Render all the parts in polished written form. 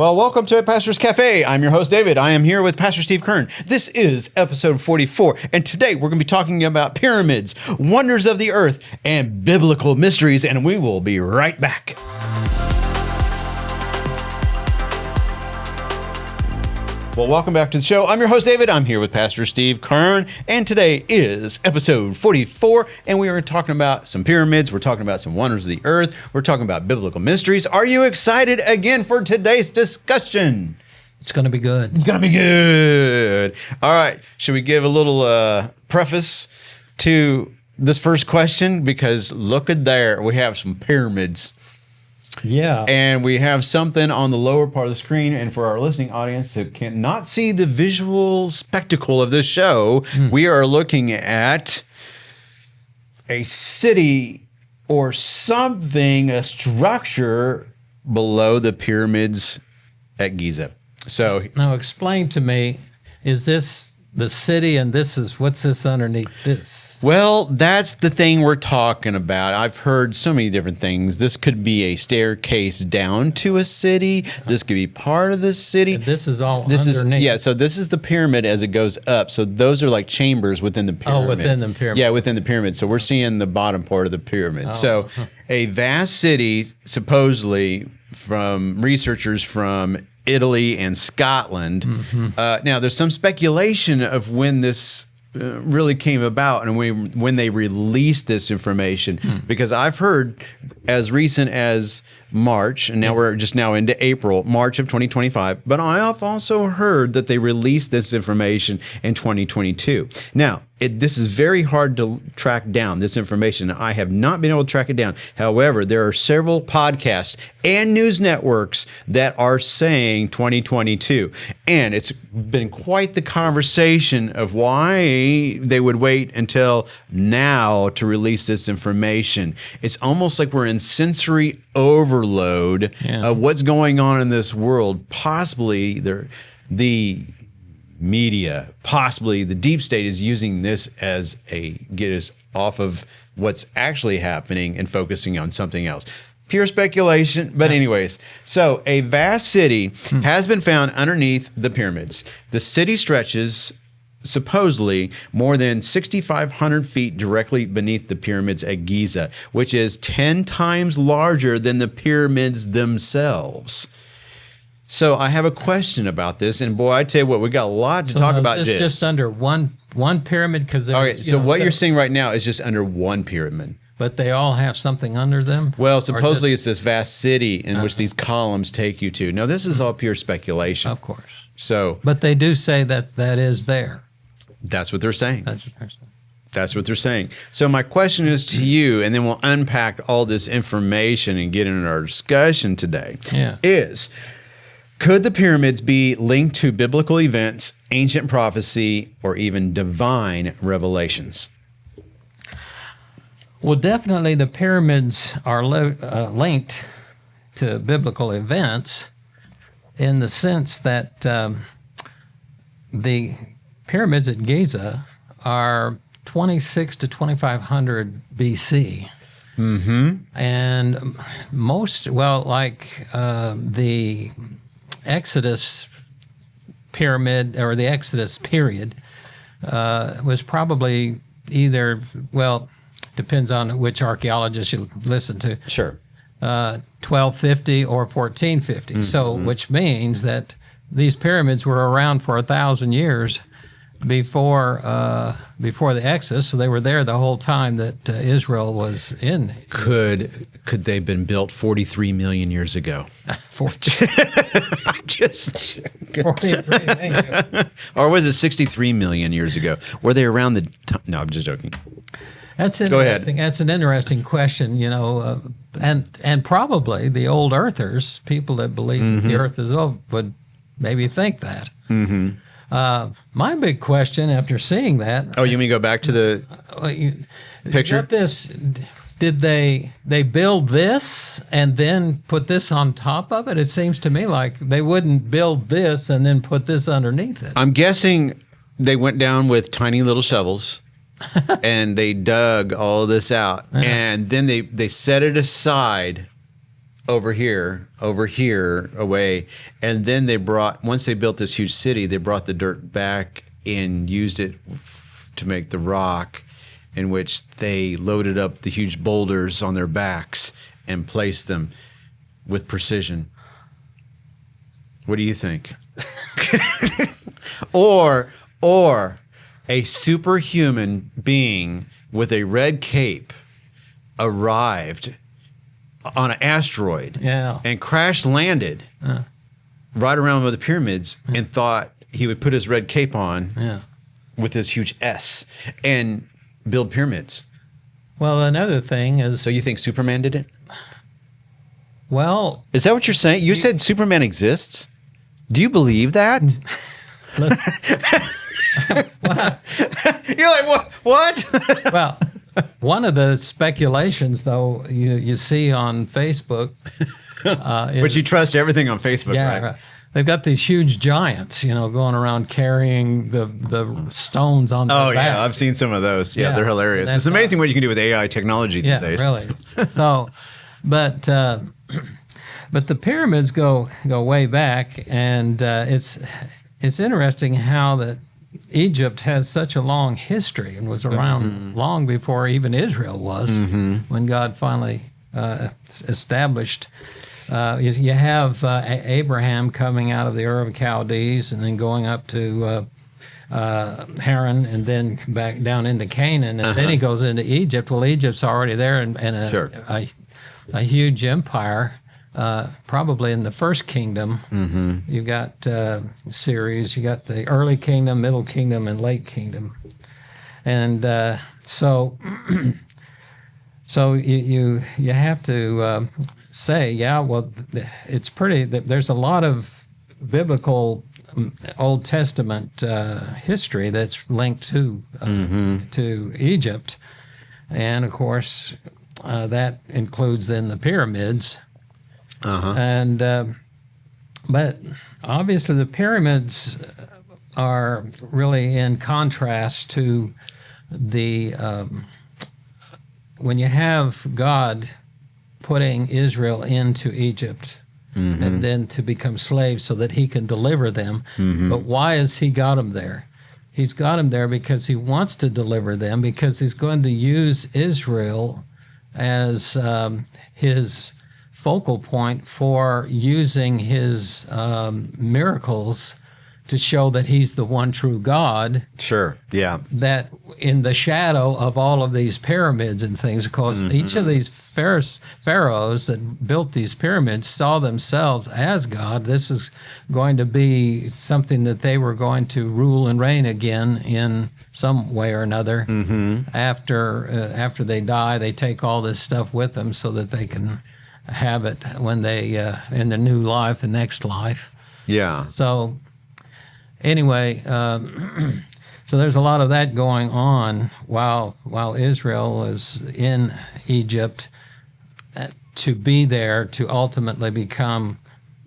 Well, welcome to Pastor's Café. I'm your host, David. I am here with Pastor Steve Kern. This is episode 44, and today we're going to be talking about pyramids, wonders of the earth, and biblical mysteries, and we will be right back. Well, welcome back to the show. I'm your host, David. I'm here with Pastor Steve Kern, and today is episode 44, and we are talking about some pyramids. We're talking about some wonders of the earth. We're talking about biblical mysteries. Are you excited again for today's discussion? It's going to be good. It's going to be good. All right. Should we give a little preface to this first question? Because look at there. We have some pyramids. Yeah. And we have something on the lower part of the screen. And for our listening audience who cannot see the visual spectacle of this show, we are looking at a city or something, a structure below the pyramids at Giza. So now explain to me, is this the city and what's this underneath this? Well, that's the thing we're talking about. I've heard so many different things. This could be a staircase down to a city. This could be part of the city. And this is all underneath. So this is the pyramid as it goes up. So those are like chambers within the pyramid. Oh, within the pyramid. Yeah, within the pyramid. So we're seeing the bottom part of the pyramid. Oh. So a vast city, supposedly from researchers from Italy and Scotland. Now, there's some speculation of when this really came about and when they released this information, because I've heard as recent as March, and now we're just now into April, March of 2025, but I have also heard that they released this information in 2022. Now, this is very hard to track down, this information. I have not been able to track it down. However, there are several podcasts and news networks that are saying 2022. And it's been quite the conversation of why they would wait until now to release this information. It's almost like we're in sensory overload of what's going on in this world. Possibly the media, possibly the deep state is using this as get us off of what's actually happening and focusing on something else. Pure speculation, but anyways. So a vast city has been found underneath the pyramids. The city stretches supposedly more than 6,500 feet directly beneath the pyramids at Giza, which is 10 times larger than the pyramids themselves. So I have a question about this, and boy, I tell you what, we got a lot to talk about. This just under one pyramid, because all right. So what you're seeing right now is just under one pyramid, but they all have something under them. Well, supposedly it's this vast city in which these columns take you to. Now, this is all pure speculation, of course. So, but they do say that is there. That's what they're saying. That's what they're saying. That's what they're saying. So my question is to you, and then we'll unpack all this information and get into our discussion today. Could the pyramids be linked to biblical events, ancient prophecy, or even divine revelations? Well, definitely the pyramids are linked to biblical events in the sense that the pyramids at Giza are 26 to 2500 BC. And the Exodus pyramid, or the Exodus period, was probably depends on which archaeologist you listen to. Sure. 1250 or 1450. So, which means that these pyramids were around for 1,000 years before the Exodus, so they were there the whole time that Israel was in. Could they have been built 43 million years ago? I'm just joking. 43 million. Or was it 63 million years ago? Were they around the time? No, I'm just joking. That's interesting. Go ahead. That's an interesting question, and probably the old earthers, people that believe that the earth is old, would maybe think that. My big question after seeing that. Oh, you mean go back to the picture? Did they build this and then put this on top of it? It seems to me like they wouldn't build this and then put this underneath it. I'm guessing they went down with tiny little shovels and they dug all this out. And then they set it aside over here, away. And then once they built this huge city, they brought the dirt back and used it to make the rock, in which they loaded up the huge boulders on their backs and placed them with precision. What do you think? or a superhuman being with a red cape arrived on an asteroid and crash landed right around with the pyramids and thought he would put his red cape on with his huge S and build pyramids. Well, another thing is... So you think Superman did it? Well... Is that what you're saying? You said Superman exists? Do you believe that? You're like, what? Well, one of the speculations, though, you see on Facebook... but you trust everything on Facebook, right? They've got these huge giants, going around carrying the stones on their back. Oh, yeah, I've seen some of those. Yeah, they're hilarious. It's amazing what you can do with AI technology these days. Yeah, really. So, but the pyramids go way back, and it's interesting how that Egypt has such a long history and was around long before even Israel was, when God finally established. You have Abraham coming out of the Ur of Chaldees and then going up to Haran and then back down into Canaan, and then he goes into Egypt. Well, Egypt's already there, and a huge empire, probably in the first kingdom. You've got series. You got the early kingdom, middle kingdom, and late kingdom, and so you have to say, well, it's pretty. There's a lot of biblical Old Testament history that's linked to Egypt, and of course that includes then the pyramids. And but obviously the pyramids are really in contrast to the when you have God putting Israel into Egypt and then to become slaves so that he can deliver them. But why has he got them there? He's got them there because he wants to deliver them, because he's going to use Israel as his focal point for using his miracles to show that he's the one true God. Sure, yeah. That in the shadow of all of these pyramids and things, of course, each of these pharaohs that built these pyramids saw themselves as God. This is going to be something that they were going to rule and reign again in some way or another. After they die, they take all this stuff with them so that they can have it when they in the new life, the next life. Yeah. So anyway, so there's a lot of that going on while Israel is in Egypt, to be there to ultimately become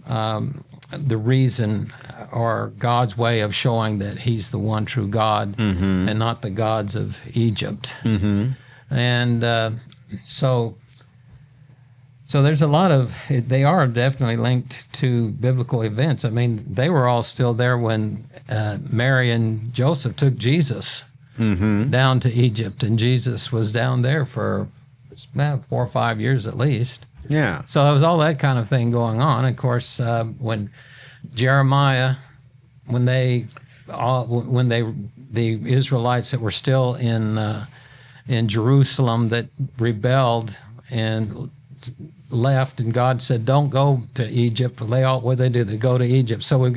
the reason, or God's way of showing that he's the one true God and not the gods of Egypt. And so there's a lot of, they are definitely linked to biblical events. I mean, they were all still there when Mary and Joseph took Jesus down to Egypt, and Jesus was down there for 4 or 5 years at least. Yeah. So there was all that kind of thing going on. Of course, when Jeremiah, the Israelites that were still in Jerusalem that rebelled and left, and God said, "Don't go to Egypt." What they do? They go to Egypt. So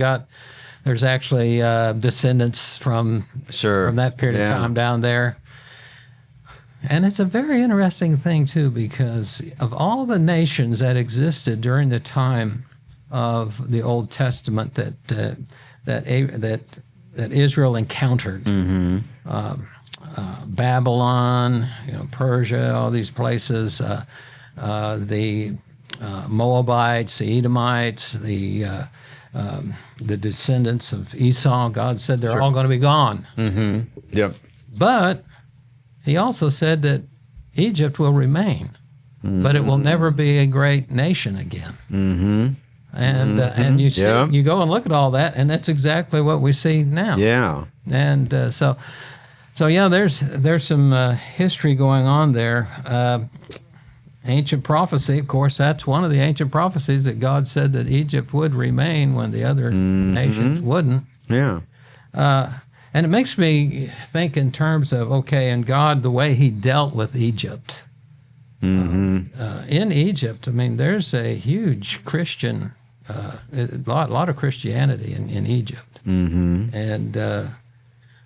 there's actually descendants from that period of time down there. And it's a very interesting thing too, because of all the nations that existed during the time of the Old Testament that Israel encountered, Babylon, Persia, all these places, the Moabites, the Edomites, the descendants of Esau. God said they're all going to be gone. Yep. But he also said that Egypt will remain. but it will never be a great nation again. And you see, you go and look at all that, and that's exactly what we see now. Yeah. And so yeah, there's some history going on there. Ancient prophecy, of course, that's one of the ancient prophecies that God said that Egypt would remain when the other nations wouldn't. Yeah. And it makes me think in terms of, okay, and God, the way he dealt with Egypt. In Egypt, I mean, there's a huge Christian, a lot of Christianity in Egypt. And,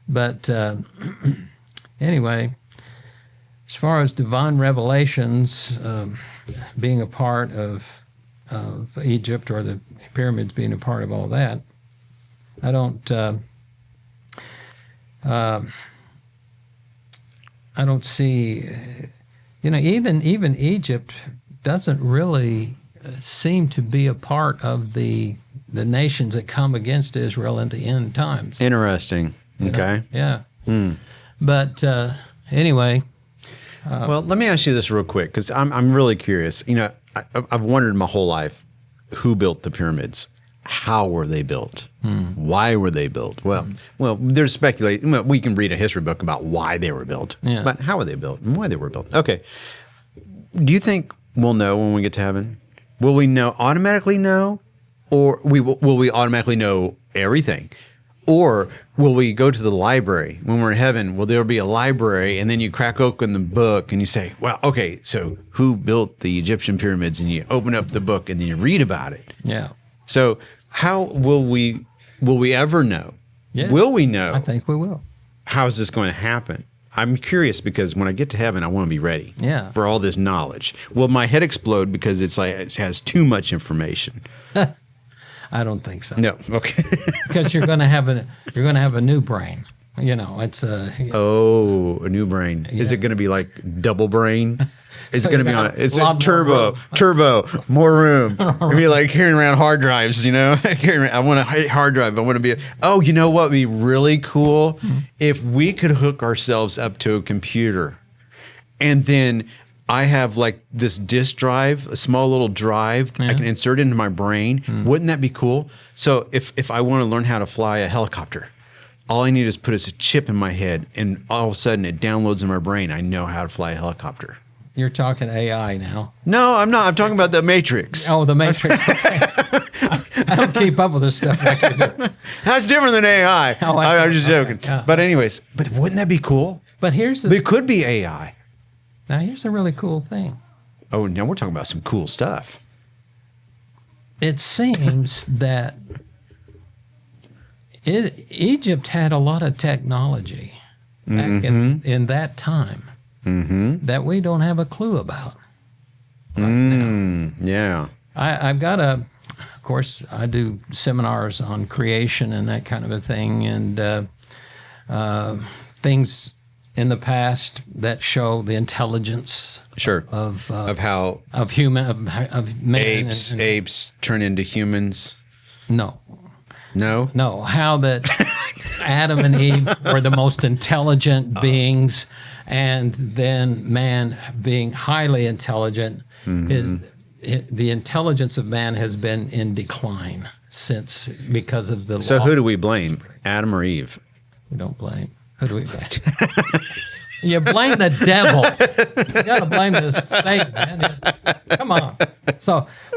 but anyway, as far as divine revelations being a part of Egypt, or the pyramids being a part of all that, I don't see, even Egypt doesn't really seem to be a part of the nations that come against Israel in the end times. Interesting. Okay. Yeah. But anyway. Well, let me ask you this real quick, because I'm really curious. I've wondered my whole life, who built the pyramids? How were they built? Why were they built? Well, there's speculation. Well, we can read a history book about why they were built, but how were they built and why they were built? Okay. Do you think we'll know when we get to heaven? Will we automatically know, or will we automatically know everything? Or will we go to the library when we're in heaven? Will there be a library, and then you crack open the book and you say, well, okay, so who built the Egyptian pyramids? And you open up the book and then you read about it. Yeah. So how will we ever know? Yeah. Will we know? I think we will. How is this going to happen? I'm curious, because when I get to heaven, I want to be ready for all this knowledge. Will my head explode because it has too much information? I don't think so. No. Okay. Because you're going to have a new brain. It's a new brain. Yeah. Is it going to be like double brain? Is it going to be on? Is it turbo, more room? It'd be like carrying around hard drives. I want a hard drive. I want to be. You know what would be really cool? If we could hook ourselves up to a computer, and then I have like this disk drive, a small little drive I can insert into my brain. Wouldn't that be cool? So if I want to learn how to fly a helicopter, all I need is put a chip in my head, and all of a sudden it downloads in my brain. I know how to fly a helicopter. You're talking AI now. No, I'm not. I'm talking about the Matrix. Oh, the Matrix. Okay. I don't keep up with this stuff like you do. That's different than AI. I was just joking. Okay, yeah. But anyways, wouldn't that be cool? But it could be AI. Now, here's the really cool thing. Oh, now we're talking about some cool stuff. It seems that Egypt had a lot of technology back in that time that we don't have a clue about right now. Yeah. I've got of course, I do seminars on creation and that kind of a thing, and things in the past that show the intelligence of man. Apes turn into humans. No, how that Adam and Eve were the most intelligent beings, and then man being highly intelligent, the intelligence of man has been in decline because of the law. So who do we blame, Adam or Eve? We don't blame. Who do we blame? You blame the devil. You got to blame the Satan, man. Come on.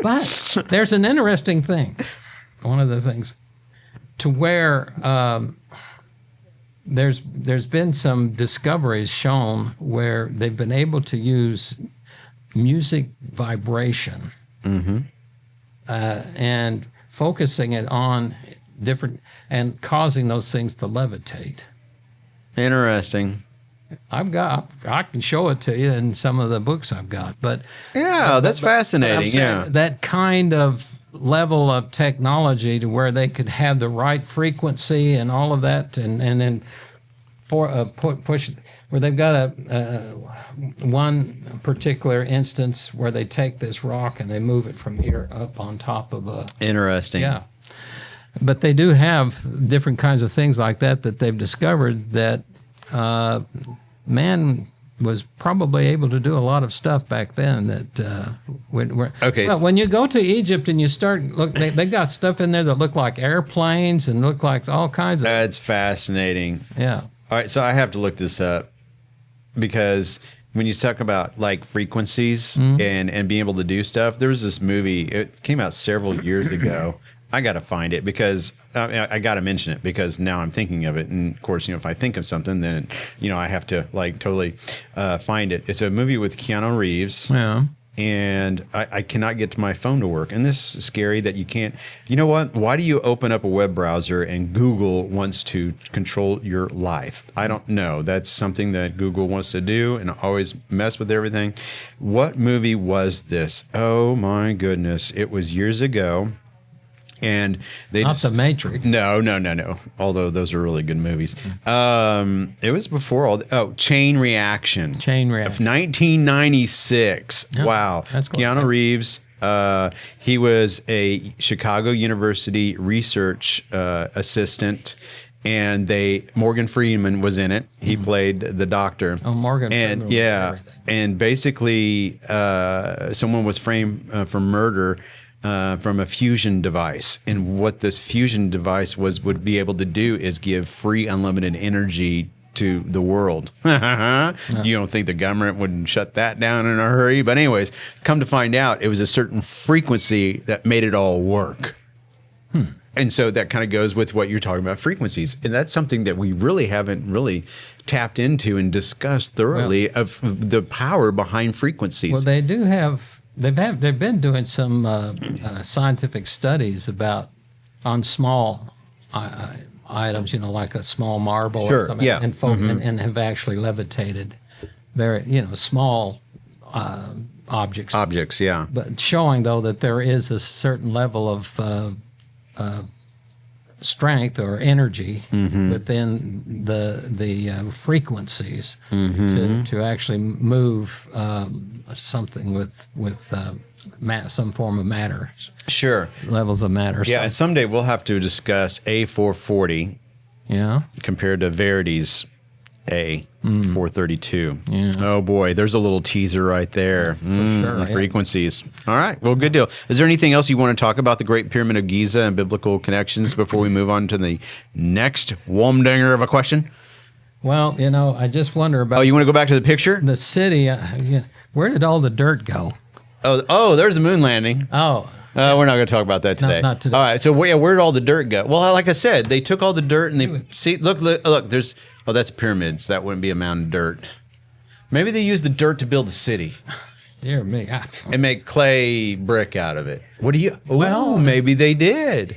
But there's an interesting thing. One of the things to where there's been some discoveries shown where they've been able to use music vibration and focusing it on different and causing those things to levitate. Interesting. I can show it to you in some of the books I've got, but that's fascinating. That kind of level of technology to where they could have the right frequency and all of that, and then push where they've got one particular instance where they take this rock and they move it from here up on top of a. Interesting. Yeah. But they do have different kinds of things like that they've discovered that man was probably able to do a lot of stuff back then. That Okay. Well, when you go to Egypt and you start look, they got stuff in there that look like airplanes and look like all kinds of. That's fascinating. Yeah. All right, so I have to look this up because when you talk about like frequencies and being able to do stuff, there was this movie. It came out several years ago. I got to find it because I got to mention it because now I'm thinking of it. And of course, if I think of something, then, I have to like totally find it. It's a movie with Keanu Reeves. Yeah. And I cannot get to my phone to work. And this is scary that you can't. You know what? Why do you open up a web browser and Google wants to control your life? I don't know. That's something that Google wants to do and always mess with everything. What movie was this? Oh, my goodness. It was years ago. And they Not The Matrix. No. Although those are really good movies. It was before Chain Reaction. Chain Reaction. Of 1996. Yeah, Wow. that's cool. Keanu Reeves. He was a Chicago University research assistant. And Morgan Freeman was in it. He played the doctor. Oh, Morgan Freeman. And was everything. and basically someone was framed for murder from a fusion device. And what this fusion device would be able to do is give free unlimited energy to the world. You don't think the government would shut that down in a hurry? But anyways, come to find out, it was a certain frequency that made it all work. And so that kind of goes with what you're talking about, frequencies. And that's something that we really haven't really tapped into and discussed thoroughly of the power behind frequencies. Well, they do have. They've been doing some scientific studies on small items, like a small marble Sure, or something, yeah. and have actually levitated very, small objects. Objects, yeah. But showing though that there is a certain level of strength or energy within the frequencies to actually move something with some form of matter. Sure. Levels of matter. Yeah, and someday we'll have to discuss A440 compared to Verity's A432. Yeah. Oh boy, there's a little teaser right there. sure, Frequencies. All right, well, good deal. Is there anything else you want to talk about the Great Pyramid of Giza and biblical connections before we move on to the next Womdinger of a question? Well, I just wonder about. Oh, you want to go back to the picture? the city. Where did all the dirt go? Oh, there's the moon landing. Oh, We're not going to talk about that today. Not today. All right. So where did all the dirt go? Well, like I said, they took all the dirt and they see. Look. There's. Oh, that's pyramids. That wouldn't be a mountain of dirt. Maybe they used the dirt to build a city dear me. and make clay brick out of it. What do you? Well- Maybe they did.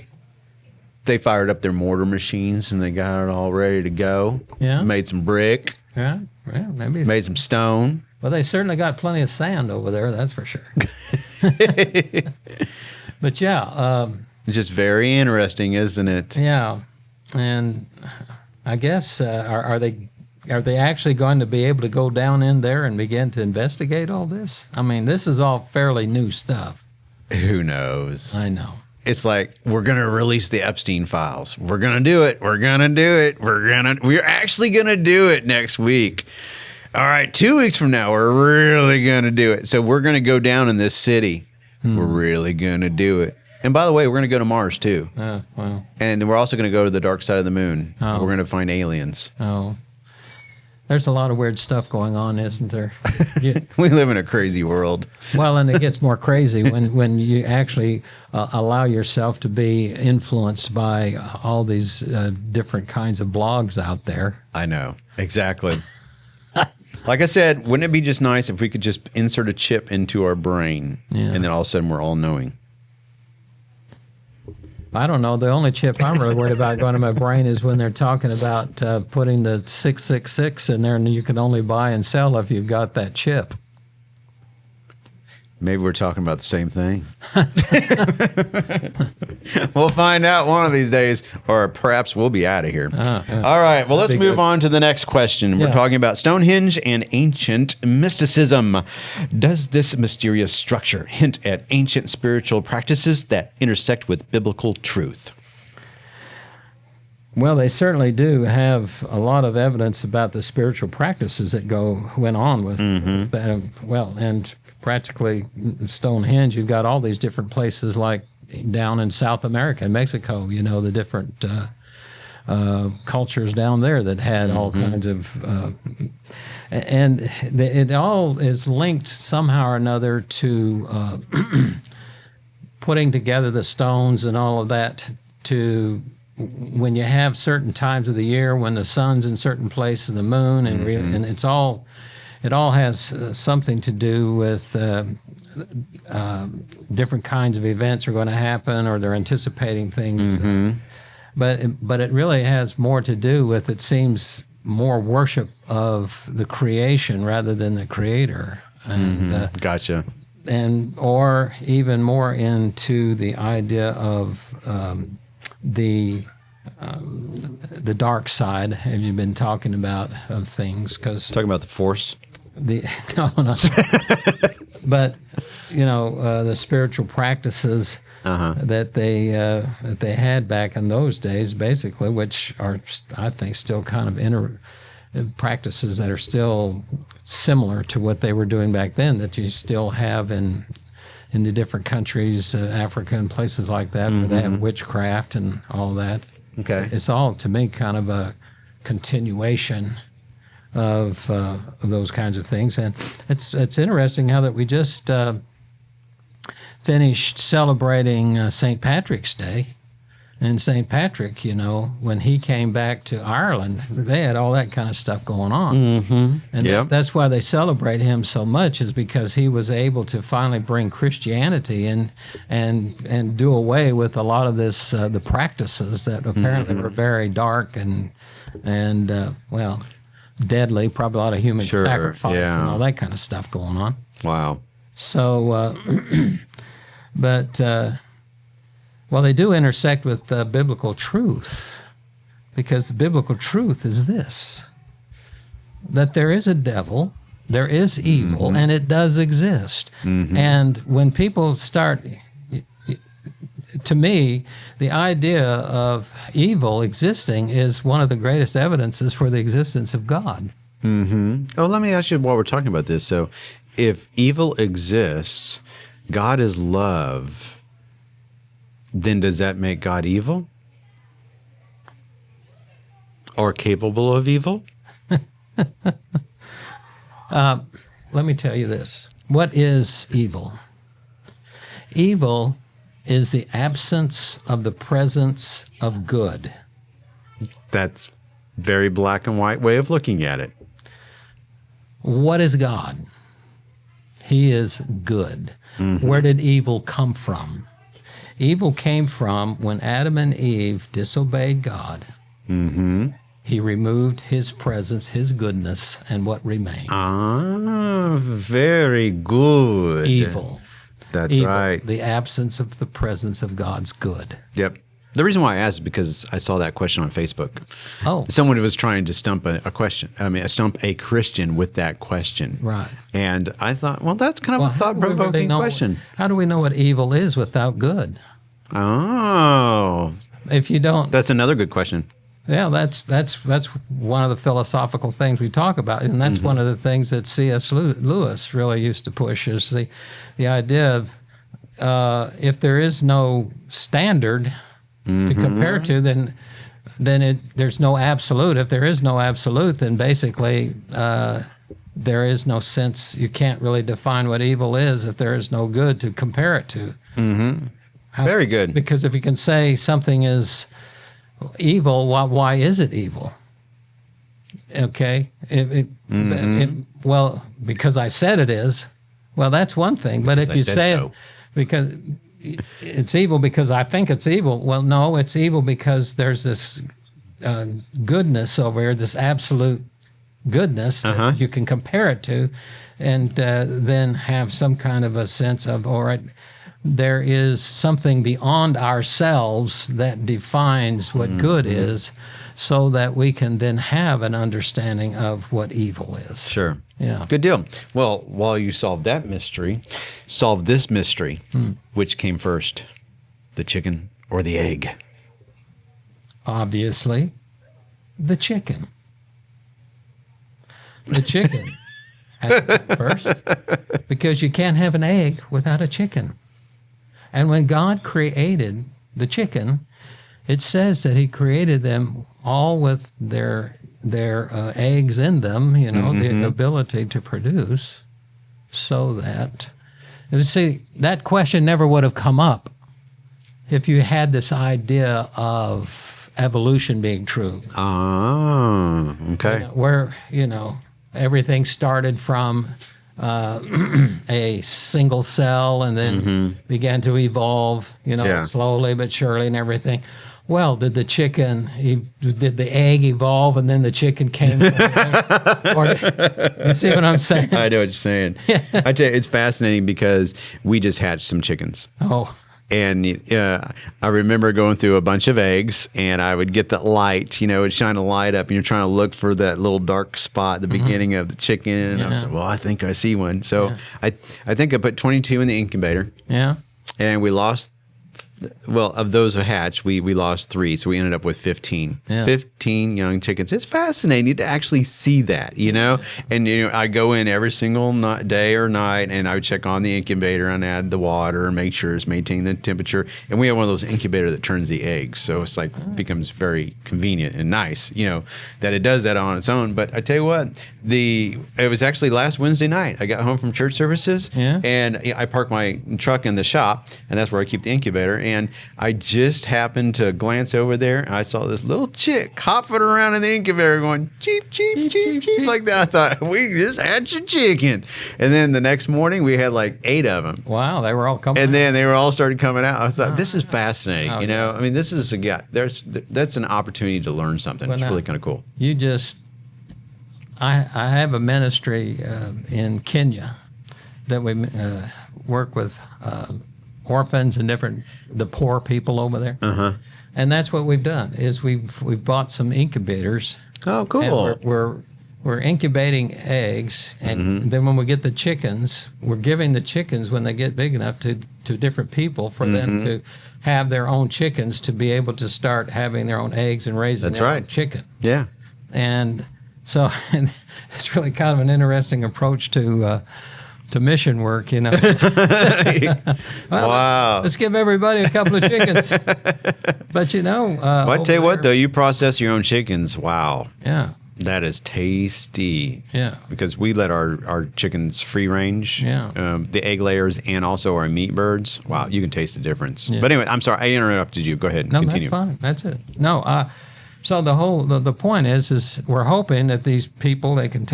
They fired up their mortar machines and they got it all ready to go. Yeah. Made some brick. Yeah, well, maybe. Made some stone. Well, they certainly got plenty of sand over there. That's for sure. But yeah. It's just very interesting, isn't it? Yeah, and I guess are they actually going to be able to go down in there and begin to investigate all this? I mean, this is all fairly new stuff. Who knows? I know. It's like, we're going to release the Epstein files. We're going to do it. We're going to do it. We're actually going to do it next week. All right, 2 weeks from now, we're really going to do it. So we're going to go down in this city. We're really going to do it. And by the way, we're going to go to Mars too. Well. And we're also going to go to the dark side of the moon. Oh. We're going to find aliens. Oh. There's a lot of weird stuff going on, isn't there? We live in a crazy world. Well, and it gets more crazy when you actually allow yourself to be influenced by all these different kinds of blogs out there. I know. Exactly. Like I said, wouldn't it be just nice if we could just insert a chip into our brain and then all of a sudden we're all knowing? I don't know. The only chip I'm really worried about going to my brain is when they're talking about putting the 666 in there and you can only buy and sell if you've got that chip. Maybe we're talking about the same thing. We'll find out one of these days, or perhaps we'll be out of here. Yeah. All right, well, let's That'd be move good. on to the next question. We're Yeah. talking about Stonehenge and ancient mysticism. Does this mysterious structure hint at ancient spiritual practices that intersect with biblical truth? Well, they certainly do have a lot of evidence about the spiritual practices that went on with that. Well, and practically Stonehenge, you've got all these different places like down in South America and Mexico, the different cultures down there that had all kinds of, and it all is linked somehow or another to putting together the stones and all of that to when you have certain times of the year when the sun's in certain places, the moon, and and it all has something to do with different kinds of events are going to happen, or they're anticipating things. But it really has more to do with, it seems, more worship of the creation rather than the creator. And, Gotcha. Or even more into the idea of the dark side, have you been talking about, of things? Because Talking about the Force? no. But the spiritual practices that they had back in those days, basically, which are, I think, still kind of practices that are still similar to what they were doing back then, that you still have in the different countries, Africa and places like that, where they have witchcraft and all that. Okay. It's all, to me, kind of a continuation of those kinds of things. And it's interesting how that we just finished celebrating St. Patrick's Day. And St. Patrick, when he came back to Ireland, they had all that kind of stuff going on. And that's why they celebrate him so much, is because he was able to finally bring Christianity in and do away with a lot of this, the practices that apparently were very dark and deadly, probably a lot of human sacrifice and all that kind of stuff going on. Wow. So, well, they do intersect with biblical truth, because the biblical truth is this, that there is a devil, there is evil, and it does exist. And when people start, to me, the idea of evil existing is one of the greatest evidences for the existence of God. Oh, let me ask you while we're talking about this. So if evil exists, God is love, then does that make God evil? Or capable of evil? Let me tell you this. What is evil? Evil is the absence of the presence of good. That's very black and white way of looking at it. What is God? He is good. Where did evil come from? Evil came from when Adam and Eve disobeyed God. He removed his presence, his goodness, and what remained? Ah, very good. Evil. That's Evil, right. the absence of the presence of God's good. Yep. The reason why I asked is because I saw that question on Facebook. Oh. Someone was trying to stump stump a Christian with that question. Right. And I thought, well, that's kind of a thought-provoking question. How do we know what evil is without good? Oh. If you don't... That's another good question. Yeah, that's one of the philosophical things we talk about, and that's one of the things that C.S. Lewis really used to push, is the idea of if there is no standard to compare to, then there's no absolute. If there is no absolute, then basically there is no sense. You can't really define what evil is if there is no good to compare it to. Very good. Because if you can say something is evil, why is it evil? Okay, well, because I said it is. Well, that's one thing. But if you say it because it's evil because I think it's evil, well, no, it's evil because there's this goodness over here, this absolute goodness that you can compare it to, and then have some kind of a sense of, all right, there is something beyond ourselves that defines what good is, so that we can then have an understanding of what evil is. Sure. Yeah. Good deal. Well, while you solve that mystery, solve this mystery. Which came first, the chicken or the egg? obviously, the chicken. The chicken has to come first, because you can't have an egg without a chicken. And when God created the chicken, it says that he created them all with their eggs in them, the ability to produce, so that, you see, that question never would have come up if you had this idea of evolution being true. Ah, okay. Where, everything started from a single cell and then began to evolve, slowly but surely and everything. Well, did the egg evolve and then the chicken came? You see what I'm saying? I know what you're saying. I tell you, it's fascinating because we just hatched some chickens. Oh. And I remember going through a bunch of eggs, and I would get that light, it'd shine a light up, and you're trying to look for that little dark spot at the beginning of the chicken. And I was like, well, I think I see one. So I think I put 22 in the incubator. Yeah. And we lost, of those who hatched, we lost 3. So we ended up with 15. Yeah. 15 young chickens. It's fascinating to actually see that, And, I go in every single day or night, and I would check on the incubator and add the water and make sure it's maintaining the temperature. And we have one of those incubators that turns the eggs. So it's becomes very convenient and nice, that it does that on its own. But I tell you what, it was actually last Wednesday night. I got home from church services, and I parked my truck in the shop, and that's where I keep the incubator. And I just happened to glance over there, and I saw this little chick hopping around in the incubator going, cheep, cheep, cheep, cheep, like that. I thought, we just hatched a chicken. And then the next morning, we had like 8 of them. Wow, they were all coming out. And then they were all started coming out. I thought, this is fascinating, I mean, this is, that's an opportunity to learn something. It's really kind of cool. I have a ministry in Kenya that we work with orphans and the poor people over there. And that's what we've done is we've bought some incubators. Oh, cool. And we're incubating eggs, and then when we get the chickens, we're giving the chickens when they get big enough to different people for them to have their own chickens, to be able to start having their own eggs and raising their own chicken. Yeah. And so it's really kind of an interesting approach to mission work, Well, wow. Let's give everybody a couple of chickens. But well, I tell you what, though, you process your own chickens. Wow. Yeah. That is tasty. Yeah. Because we let our chickens free range. Yeah. The egg layers and also our meat birds. Wow, you can taste the difference. Yeah. But anyway, I'm sorry, I interrupted you. Go ahead and continue. No, that's fine. That's it. No, so the point is we're hoping that these people, they can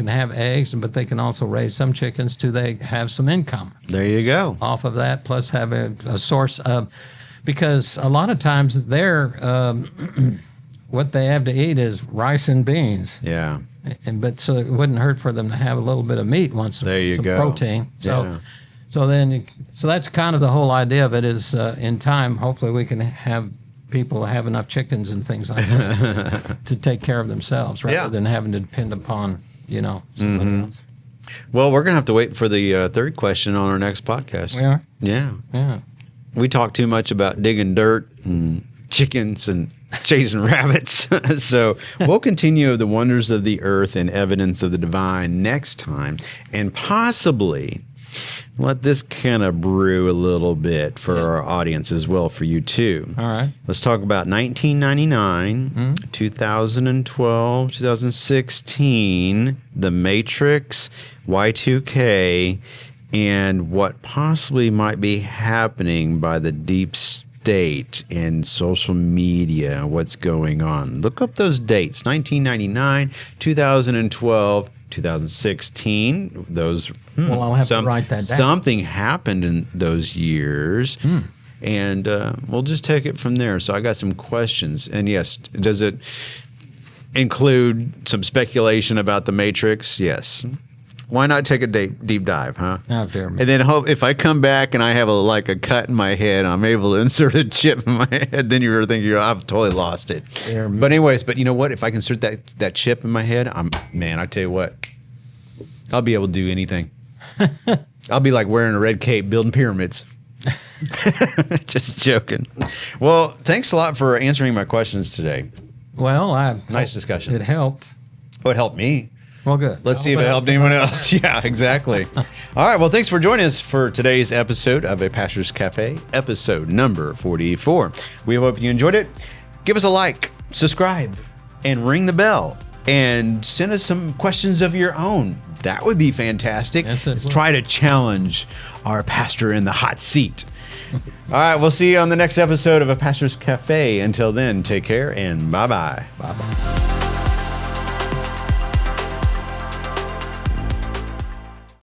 have eggs, but they can also raise some chickens they have some income. There you go. Off of that, plus have a source of, because a lot of times what they have to eat is rice and beans. Yeah. But so it wouldn't hurt for them to have a little bit of meat once. There you go. Protein. So that's kind of the whole idea of it is in time, hopefully we can have people have enough chickens and things like that to take care of themselves rather than having to depend upon, somebody else. Well, we're going to have to wait for the third question on our next podcast. We are? Yeah. Yeah. We talk too much about digging dirt and chickens and chasing rabbits. So we'll continue the wonders of the earth and evidence of the divine next time, and possibly let this kind of brew a little bit for our audience as well, for you too. All right. Let's talk about 1999, 2012, 2016, The Matrix, Y2K, and what possibly might be happening by the deep state and social media, what's going on. Look up those dates, 1999, 2012, 2016. Those. Well, I'll have to write that down. Something happened in those years. And we'll just take it from there. So I got some questions. And yes, does it include some speculation about the Matrix? Yes. Why not take a deep dive, huh? Oh, dear me. And then hope if I come back and I have a cut in my head, I'm able to insert a chip in my head, then you're thinking, I've totally lost it. But anyways, you know what? If I can insert that chip in my head, I tell you what, I'll be able to do anything. I'll be like wearing a red cape, building pyramids. Just joking. Well, thanks a lot for answering my questions today. Well, Nice discussion. It helped. Oh, it helped me. Well, good. Let's see if it helped anyone else. Yeah, exactly. All right. Well, thanks for joining us for today's episode of A Pastor's Cafe, episode number 44. We hope you enjoyed it. Give us a like, subscribe, and ring the bell, and send us some questions of your own. That would be fantastic. Yes, Let's try to challenge our pastor in the hot seat. All right. We'll see you on the next episode of A Pastor's Cafe. Until then, take care and bye-bye. Bye-bye.